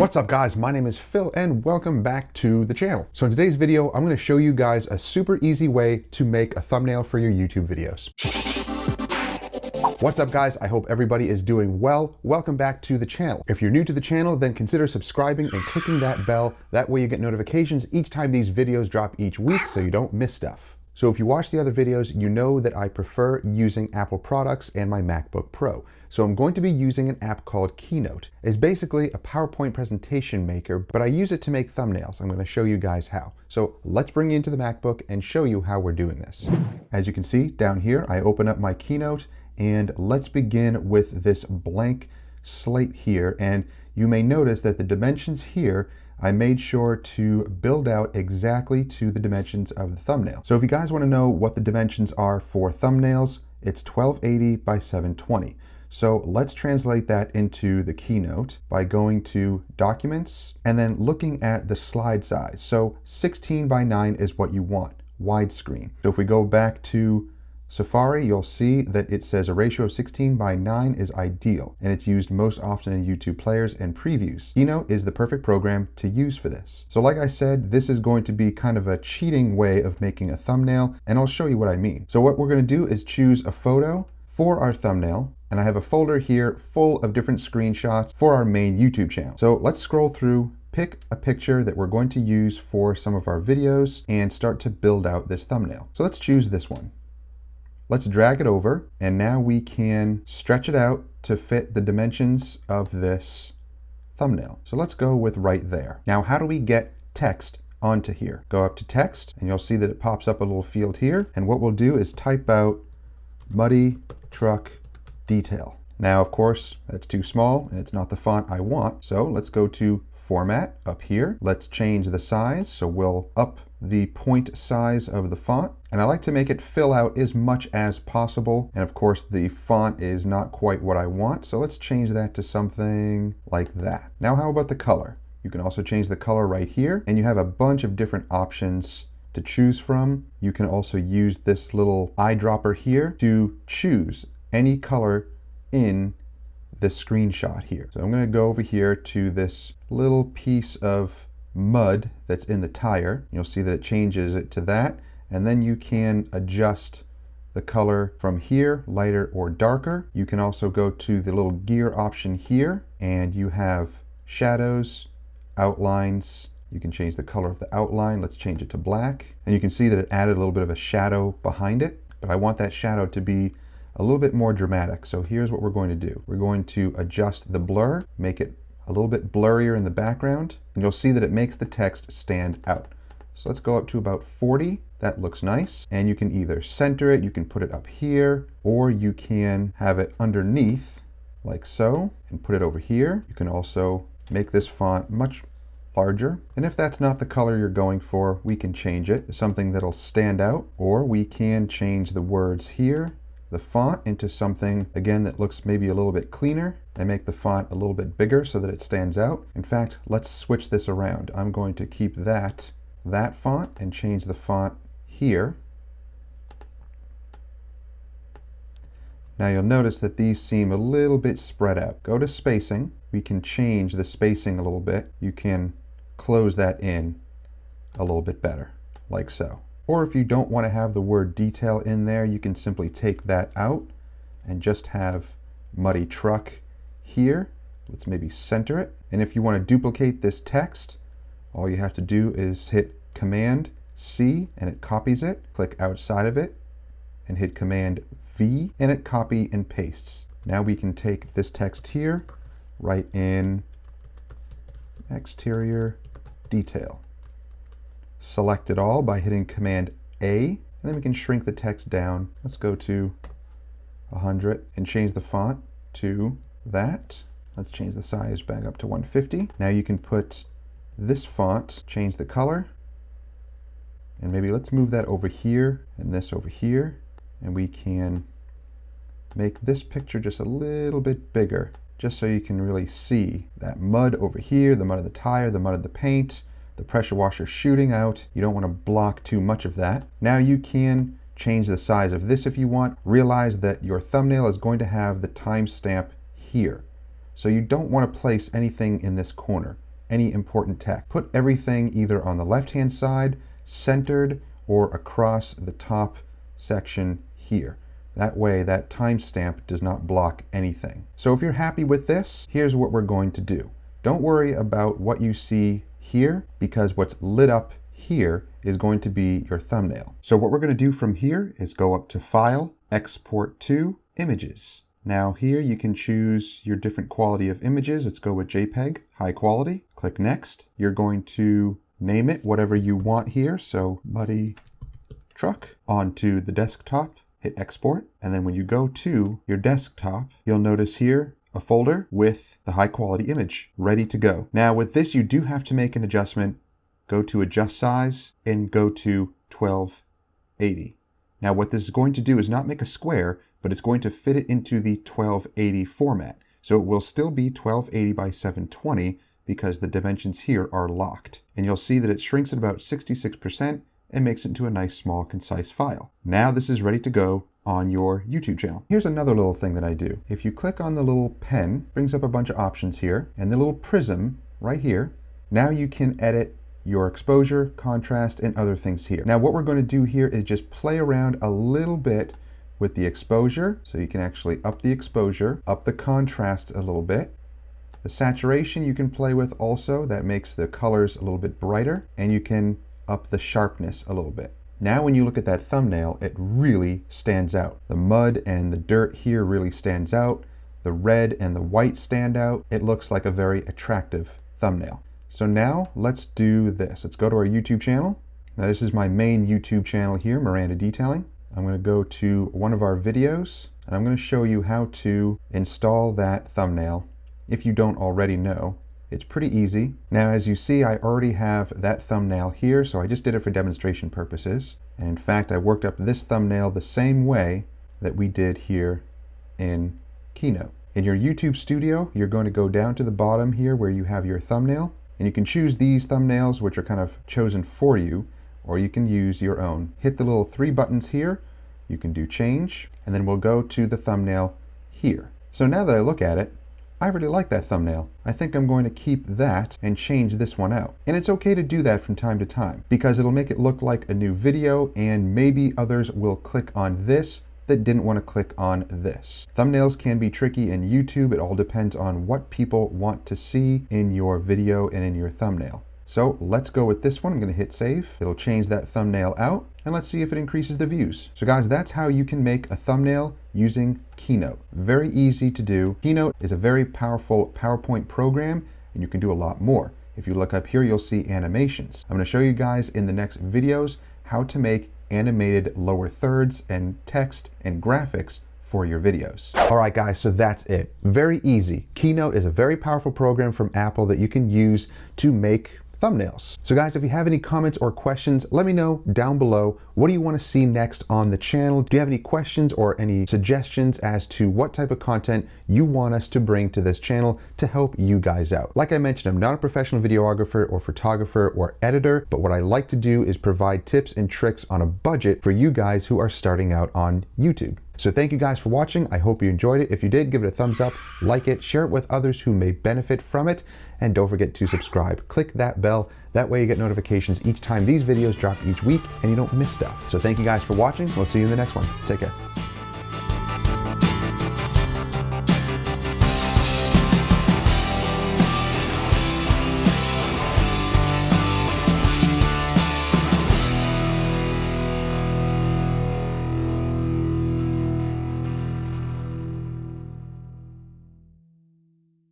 What's up guys, my name is Phil and welcome back to the channel. So in today's video, I'm going to show you guys a super easy way to make a thumbnail for your YouTube videos. What's up guys, I hope everybody is doing well. Welcome back to the channel. If you're new to the channel, then consider subscribing and clicking that bell. That way you get notifications each time these videos drop each week so you don't miss stuff. So if you watch the other videos, you know that I prefer using Apple products and my MacBook Pro. So I'm going to be using an app called Keynote. It's basically a PowerPoint presentation maker, but I use it to make thumbnails. I'm going to show you guys how. So let's bring you into the MacBook and show you how we're doing this. As you can see down here, I open up my Keynote and let's begin with this blank slate here. And you may notice that the dimensions here, I made sure to build out exactly to the dimensions of the thumbnail. So if you guys want to know what the dimensions are for thumbnails, it's 1280 by 720. So let's translate that into the Keynote by going to Documents and then looking at the slide size. So 16 by 9 is what you want, widescreen. So if we go back to Safari, you'll see that it says a ratio of 16 by 9 is ideal, and it's used most often in YouTube players and previews. Keynote is the perfect program to use for this. So like I said, this is going to be kind of a cheating way of making a thumbnail, and I'll show you what I mean. So what we're going to do is choose a photo for our thumbnail, and I have a folder here full of different screenshots for our main YouTube channel. So let's scroll through, pick a picture that we're going to use for some of our videos, and start to build out this thumbnail. So let's choose this one. Let's drag it over, and now we can stretch it out to fit the dimensions of this thumbnail. So let's go with right there. Now, how do we get text onto here? Go up to text, and you'll see that it pops up a little field here. And what we'll do is type out muddy truck detail. Now, of course, that's too small, and it's not the font I want. So let's go to Format up here. Let's change the size. So we'll up the point size of the font, and I like to make it fill out as much as possible. And of course the font is not quite what I want, so let's change that to something like that. Now how about the color? You can also change the color right here, and you have a bunch of different options to choose from. You can also use this little eyedropper here to choose any color in this screenshot here. So I'm going to go over here to this little piece of mud that's in the tire. You'll see that it changes it to that, and then you can adjust the color from here, lighter or darker. You can also go to the little gear option here, and you have shadows, outlines. You can change the color of the outline. Let's change it to black, and you can see that it added a little bit of a shadow behind it, but I want that shadow to be a little bit more dramatic. So here's what we're going to do. We're going to adjust the blur, make it a little bit blurrier in the background, and you'll see that it makes the text stand out. So let's go up to about 40. That looks nice. And you can either center it, you can put it up here, or you can have it underneath like so and put it over here. You can also make this font much larger. And if that's not the color you're going for, we can change it to something that'll stand out, or we can change the words here, the font, into something again that looks maybe a little bit cleaner, and make the font a little bit bigger so that it stands out. In fact, let's switch this around. I'm going to keep that font and change the font here. Now you'll notice that these seem a little bit spread out. Go to spacing. We can change the spacing a little bit. You can close that in a little bit better, like so. Or if you don't want to have the word detail in there, you can simply take that out and just have muddy truck here. Let's maybe center it. And if you want to duplicate this text, all you have to do is hit Command C and it copies it. Click outside of it and hit Command V and it copy and pastes. Now we can take this text here, write in exterior detail. Select it all by hitting Command A, and then we can shrink the text down. Let's go to 100 and change the font to that. Let's change the size back up to 150. Now you can put this font, change the color, and maybe let's move that over here and this over here, and we can make this picture just a little bit bigger, just so you can really see that mud over here, the mud of the tire, the mud of the paint, the pressure washer shooting out. You don't want to block too much of that. Now you can change the size of this if you want. Realize that your thumbnail is going to have the timestamp here. So you don't want to place anything in this corner. any important text. Put everything either on the left-hand side, centered, or across the top section here. That way that timestamp does not block anything. So if you're happy with this, here's what we're going to do. Don't worry about what you see here, because what's lit up here is going to be your thumbnail. So what we're going to do from here is go up to File, Export to Images. Now here you can choose your different quality of images. Let's go with JPEG, high quality. Click Next. You're going to name it whatever you want here. So Muddy Truck. Onto the desktop, hit Export. And then when you go to your desktop, you'll notice here a folder with the high quality image ready to go. Now with this, you do have to make an adjustment. Go to Adjust Size and go to 1280. Now what this is going to do is not make a square, but it's going to fit it into the 1280 format. So it will still be 1280 by 720 because the dimensions here are locked. And you'll see that it shrinks at about 66% and makes it into a nice, small, concise file. Now this is ready to go on your YouTube channel. Here's another little thing that I do. If you click on the little pen, brings up a bunch of options here, and the little prism right here, now you can edit your exposure, contrast, and other things here. Now what we're going to do here is just play around a little bit with the exposure. So you can actually up the exposure, up the contrast a little bit. The saturation you can play with also. That makes the colors a little bit brighter, and you can up the sharpness a little bit. Now when you look at that thumbnail, it really stands out. The mud and the dirt here really stands out. The red and the white stand out. It looks like a very attractive thumbnail. So now let's do this. Let's go to our YouTube channel. Now this is my main YouTube channel here, Miranda Detailing. I'm going to go to one of our videos, and I'm going to show you how to install that thumbnail if you don't already know. It's pretty easy. Now as you see, I already have that thumbnail here, so I just did it for demonstration purposes. And in fact, I worked up this thumbnail the same way that we did here in Keynote. In your YouTube studio, you're going to go down to the bottom here where you have your thumbnail. And you can choose these thumbnails, which are kind of chosen for you, or you can use your own. Hit the little three buttons here. You can do change, and then we'll go to the thumbnail here. So now that I look at it, I really like that thumbnail. I think I'm going to keep that and change this one out. And it's okay to do that from time to time because it'll make it look like a new video, and maybe others will click on this that didn't want to click on this. Thumbnails can be tricky in YouTube. It all depends on what people want to see in your video and in your thumbnail. So let's go with this one. I'm going to hit save. It'll change that thumbnail out, and let's see if it increases the views. So guys, that's how you can make a thumbnail using Keynote. Very easy to do. Keynote is a very powerful PowerPoint program, and you can do a lot more. If you look up here, you'll see animations. I'm going to show you guys in the next videos how to make animated lower thirds and text and graphics for your videos. All right, guys, so that's it. Very easy. Keynote is a very powerful program from Apple that you can use to make thumbnails. So guys, if you have any comments or questions, let me know down below. What do you want to see next on the channel? Do you have any questions or any suggestions as to what type of content you want us to bring to this channel to help you guys out? Like I mentioned, I'm not a professional videographer or photographer or editor, but what I like to do is provide tips and tricks on a budget for you guys who are starting out on YouTube. So thank you guys for watching. I hope you enjoyed it. If you did, give it a thumbs up, like it, share it with others who may benefit from it, and don't forget to subscribe. Click that bell. That way you get notifications each time these videos drop each week and you don't miss stuff. So thank you guys for watching. We'll see you in the next one. Take care.